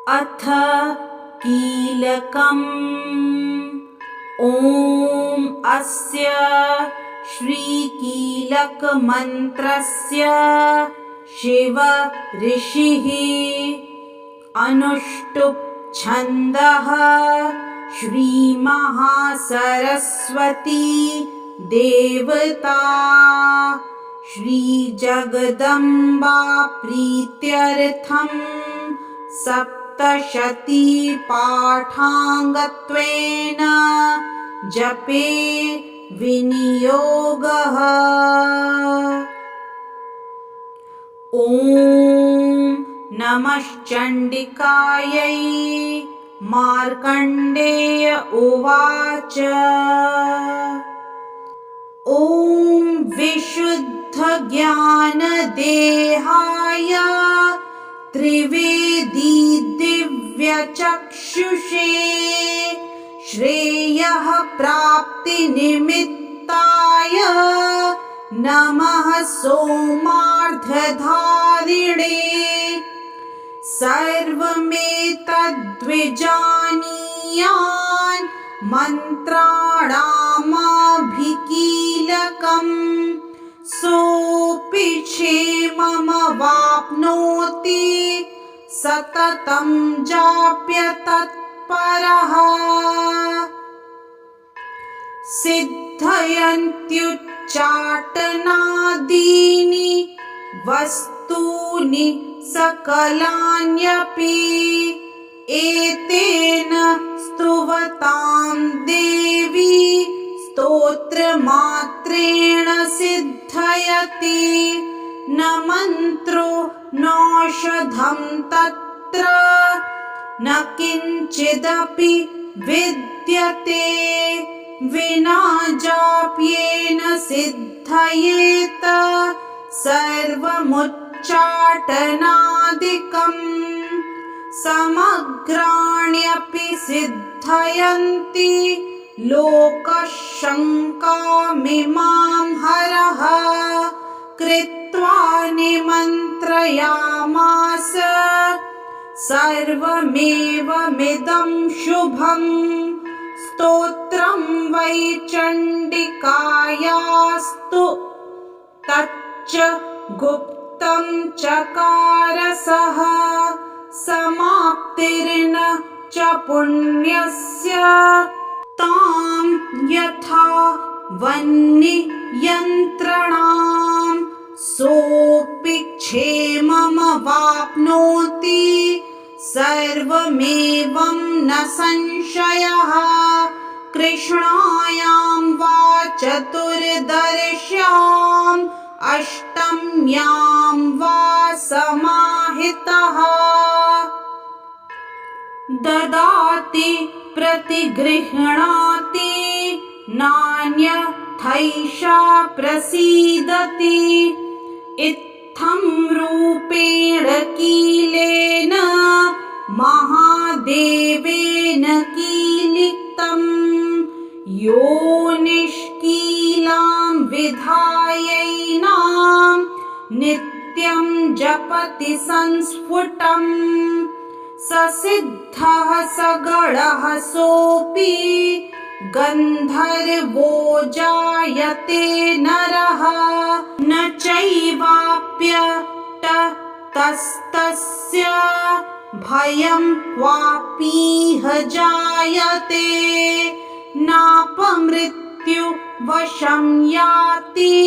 अथ कीलकम्। ॐ अस्य श्रीकीलकमन्त्रस्य शिव ऋषिः अनुष्टुप् छन्दः श्रीमहासरस्वती देवता श्रीजगदम्बा प्रीत्यर्थं सप्तशती पाठाङ्गत्वेन जपे विनियोगः। ॐ नमश्चण्डिकायै। मार्कण्डेय उवाच। ॐ विशुद्धज्ञानदेहाय त्रिवेदी दिव्यचक्षुषे श्रेयः प्राप्तिनिमित्ताय नमः सोमार्धधारिणे। सर्वमेतद्विजानीयान् मन्त्राणामभिकीलकम् सोऽपि क्षेममवाप्नोति सततं जाप्य तत्परः। सिद्धयन्त्युच्चाटनादीनि वस्तूनि सकलान्यपि एतेन स्तुवतां देवी स्तोत्रमात्रेण सिद्धयति। न मन्त्रो नौषधं तत्र न किञ्चिदपि विद्यते विना जाप्येन सिद्धयेत सर्वमुच्चाटनादिकम्। समग्राण्यपि सिद्धयन्ति लोकशङ्कामिमां हरः। कृत्वा निमन्त्रयामास सर्वमेवमिदं शुभम्। स्तोत्रं वै चण्डिकायास्तु तच्च गुप्तं चकार सः। समाप्तिर्न च पुण्यस्य तां यथा वह्नियन्त्रणां सोऽपि क्षेममवाप्नोति सर्वमेवं न संशयः। कृष्णायां वा चतुर्दश्याम् अष्टम्यां वा समाहितः ददाति प्रतिगृह्णाति नान्यथैषा प्रसीदति। इत्थं रूपेण कीलेन महादेवेन कीलितम्। यो निष्कीलां विधायैनां नित्यं जपति संस्फुटम् स सिद्धः सगणः सोऽपि गन्धर्वो जायते नरः। न चैवाप्यतस्तस्य भयं क्वापीह जायते। नापमृत्युवशं याति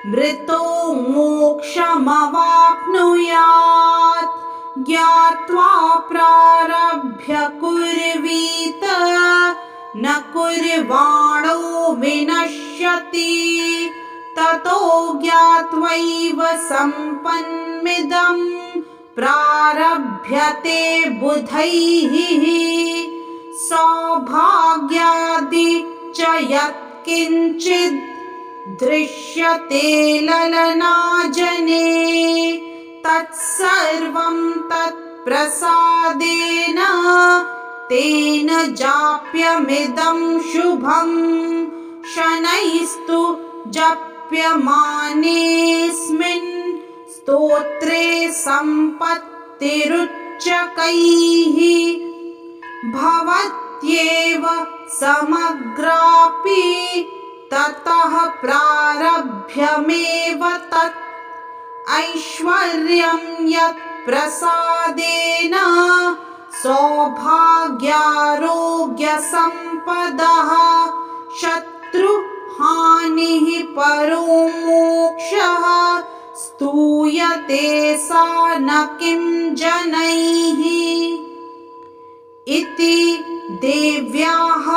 मृतो मोक्षमवाप्नुयात्। ज्ञात्वा प्रारभ्य कुर्वीत न कुर्वाणो विनश्यति। ततो ज्ञात्वैव सम्पन्मिदं प्रारभ्यते बुधैः। सौभाग्यादि च यत्किञ्चिद् दृश्यते ललनाजने तत्सर्वं तत्प्रसादेन तेन जाप्यमिदं शुभम्। शनैस्तु जप्यमानेऽस्मिन् स्तोत्रे सम्पत्तिरुच्यते। रेचकैः भवत्येव समग्रापि ततः प्रारभ्यमेव तत् ऐश्वर्यं यत् प्रसादेन सौभाग्यारोग्यसम्पदः शत्रुहानिः परो मोक्षः स्तूयते सा न किं जनैः इति देव्याः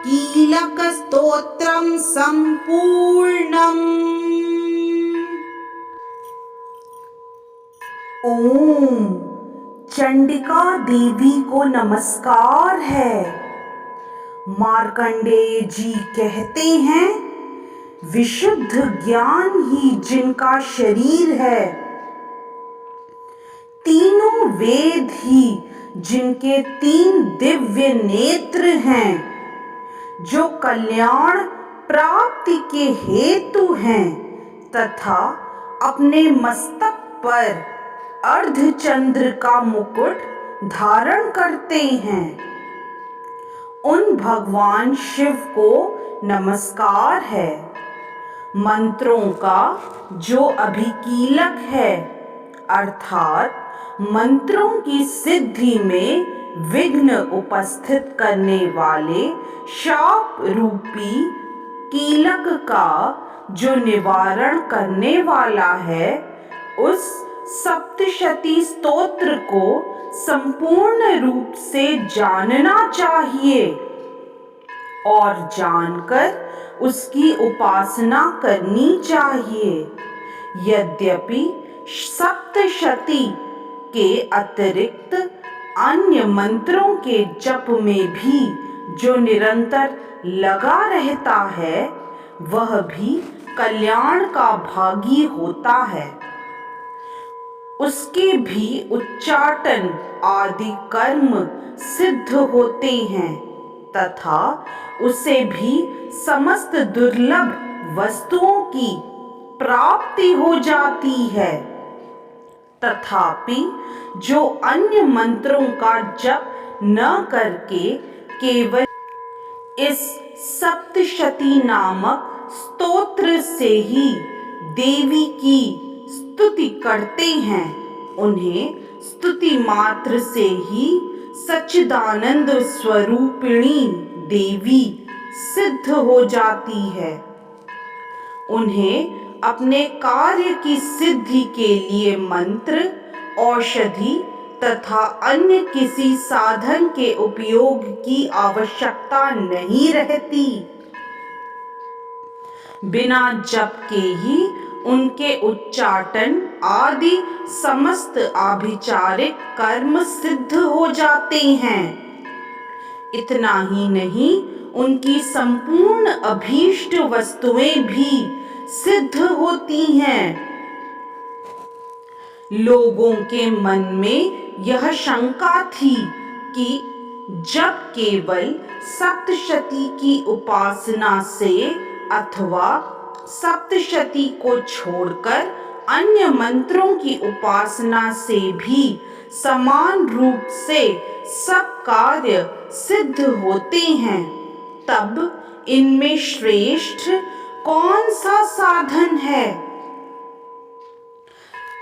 कीलकस्तोत्रं सम्पूर्णम्। ओम चंडिका देवी को नमस्कार है। मार्कंडेय जी कहते हैं, विशुद्ध ज्ञान ही जिनका शरीर है, तीनों वेद ही जिनके 3 दिव्य नेत्र हैं, जो कल्याण प्राप्ति के हेतु हैं तथा अपने मस्तक पर अर्धचंद्र का मुकुट धारण करते हैं, उन भगवान शिव को नमस्कार है। मंत्रों का जो अभिकीलक है, अर्थात मंत्रों की सिद्धि में विघ्न उपस्थित करने वाले शाप रूपी कीलक का जो निवारण करने वाला है, उस सप्तशती स्तोत्र को संपूर्ण रूप से जानना चाहिए और जानकर उसकी उपासना करनी चाहिए। यद्यपि सप्तशती के अतिरिक्त अन्य मंत्रों के जप में भी जो निरंतर लगा रहता है, वह भी कल्याण का भागी होता है। उसके भी उच्चाटन आदि कर्म सिद्ध होते हैं तथा उसे भी समस्त दुर्लभ वस्तुओं की प्राप्ति हो जाती है। तथापि जो अन्य मंत्रों का जप न करके केवल इस सप्तशती नामक स्तोत्र से ही देवी की स्तुति करते हैं, उन्हें स्तुति मात्र से ही सच्चिदानंद स्वरूपिणी देवी सिद्ध हो जाती है। उन्हें अपने कार्य की सिद्धि के लिए मंत्र, औषधि तथा अन्य किसी साधन के उपयोग की आवश्यकता नहीं रहती। बिना जप के ही उनके उच्चाटन आदि समस्त आभिचारिक कर्म सिद्ध हो जाते हैं। इतना ही नहीं, उनकी संपूर्ण अभीष्ट वस्तुएं भी सिद्ध होती हैं। लोगों के मन में यह शंका थी कि जब केवल सप्तशती की उपासना से अथवा सप्तशती को छोड़कर अन्य मंत्रों की उपासना से भी समान रूप से सब कार्य सिद्ध होते हैं, तब इनमें श्रेष्ठ कौन सा साधन है?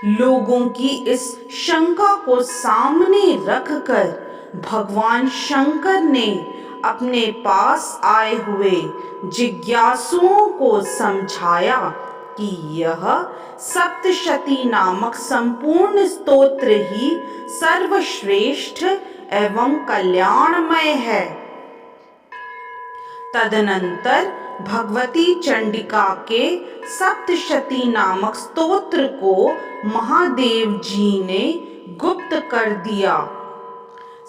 लोगों की इस शंका को सामने रखकर भगवान शंकर ने अपने पास आए हुए जिज्ञासुओं को समझाया कि यह सप्तशती नामक संपूर्ण स्तोत्र ही सर्वश्रेष्ठ एवं कल्याणमय है। तदनंतर भगवती चंडिका के सप्तशती नामक स्तोत्र को महादेव जी ने गुप्त कर दिया।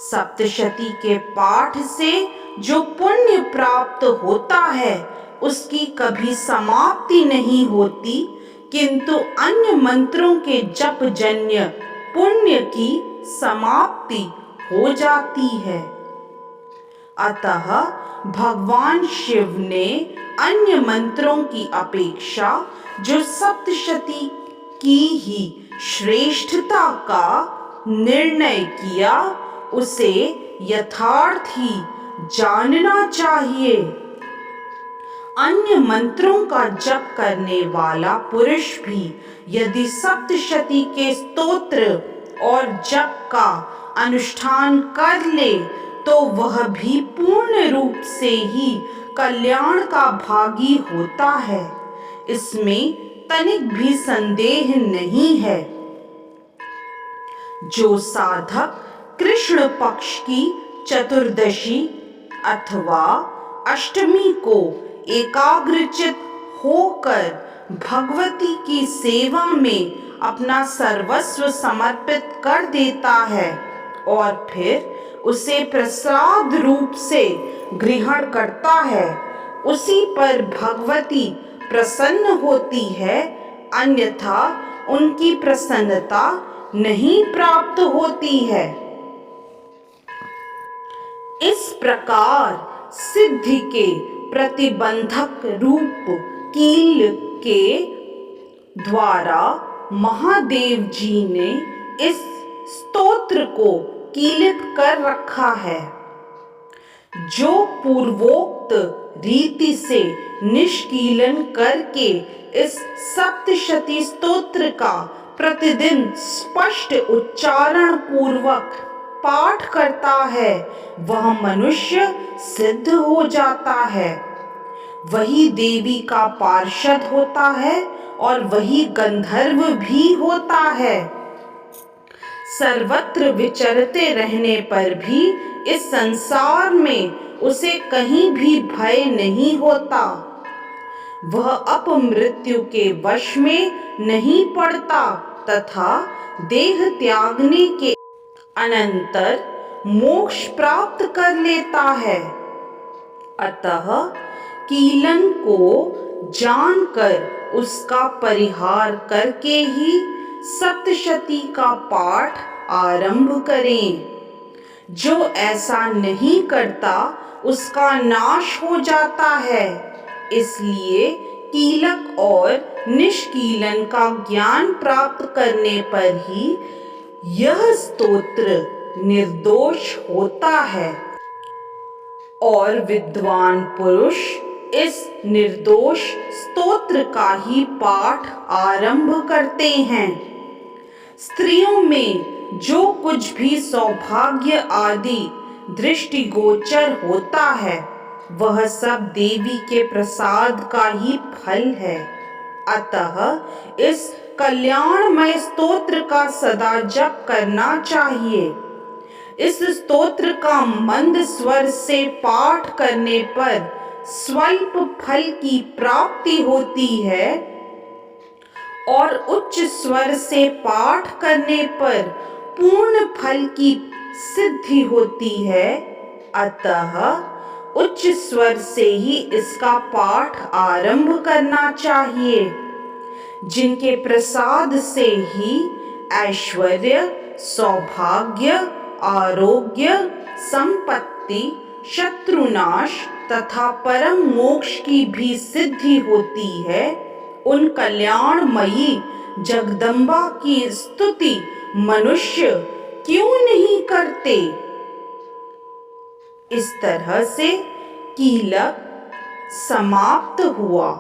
सप्तशती के पाठ से जो पुण्य प्राप्त होता है, उसकी कभी समाप्ति नहीं होती, किंतु अन्य मंत्रों के जप जन्य पुण्य की समाप्ति हो जाती है। अतः भगवान शिव ने अन्य मंत्रों की अपेक्षा जो सप्तशती की ही श्रेष्ठता का निर्णय किया उसे यथार्थ ही जानना चाहिए। अन्य मंत्रों का जप करने वाला पुरुष भी यदि सप्तशती के स्तोत्र और जप का अनुष्ठान कर ले तो वह भी पूर्ण रूप से ही कल्याण का भागी होता है, इसमें तनिक भी संदेह नहीं है। जो साधक कृष्ण पक्ष की चतुर्दशी अथवा अष्टमी को एकाग्रचित होकर भगवती की सेवा में अपना सर्वस्व समर्पित कर देता है और फिर उसे प्रसाद रूप से ग्रहण करता है, उसी पर भगवती प्रसन्न होती है, अन्यथा उनकी प्रसन्नता नहीं प्राप्त होती है। इस प्रकार सिद्धि के प्रतिबंधक रूप कील के द्वारा महादेव जी ने इस स्तोत्र को कीलित कर रखा है। जो पूर्वोक्त रीति से निष्कीलन करके इस सप्तशती स्तोत्र का प्रतिदिन स्पष्ट उच्चारण पूर्वक पाठ करता है वह मनुष्य सिद्ध हो जाता है, वही देवी का पार्षद होता है और वही गंधर्व भी होता है। सर्वत्र विचरते रहने पर भी इस संसार में उसे कहीं भी भय नहीं होता, वह अपमृत्यु के वश में नहीं पड़ता तथा देह त्यागने के अनंतर मोक्ष प्राप्त कर लेता है। अतः कीलन को जानकर उसका परिहार करके ही सप्तशती का पाठ आरंभ करें। जो ऐसा नहीं करता उसका नाश हो जाता है, इसलिए कीलक और निष्कीलन का ज्ञान प्राप्त करने पर ही यह स्तोत्र निर्दोष होता है और विद्वान पुरुष इस निर्दोष स्तोत्र का ही पाठ आरंभ करते हैं। स्त्रियों में जो कुछ भी सौभाग्य आदि दृष्टिगोचर होता है वह सब देवी के प्रसाद का ही फल है। अतः इस कल्याणमय स्तोत्र का सदा जप करना चाहिए। इस स्तोत्र का मंद स्वर से पाठ करने पर स्वल्प फल की प्राप्ति होती है और उच्च स्वर से पाठ करने पर पूर्ण फल की सिद्धि होती है। अतः उच्च स्वर से ही इसका पाठ आरंभ करना चाहिए। जिनके प्रसाद से ही ऐश्वर्य, सौभाग्य, आरोग्य, संपत्ति, शत्रुनाश तथा परम मोक्ष की भी सिद्धि होती है, उन कल्याणमयी जगदम्बा की स्तुति मनुष्य क्यों नहीं करते। इस तरह से कीलक समाप्त हुआ।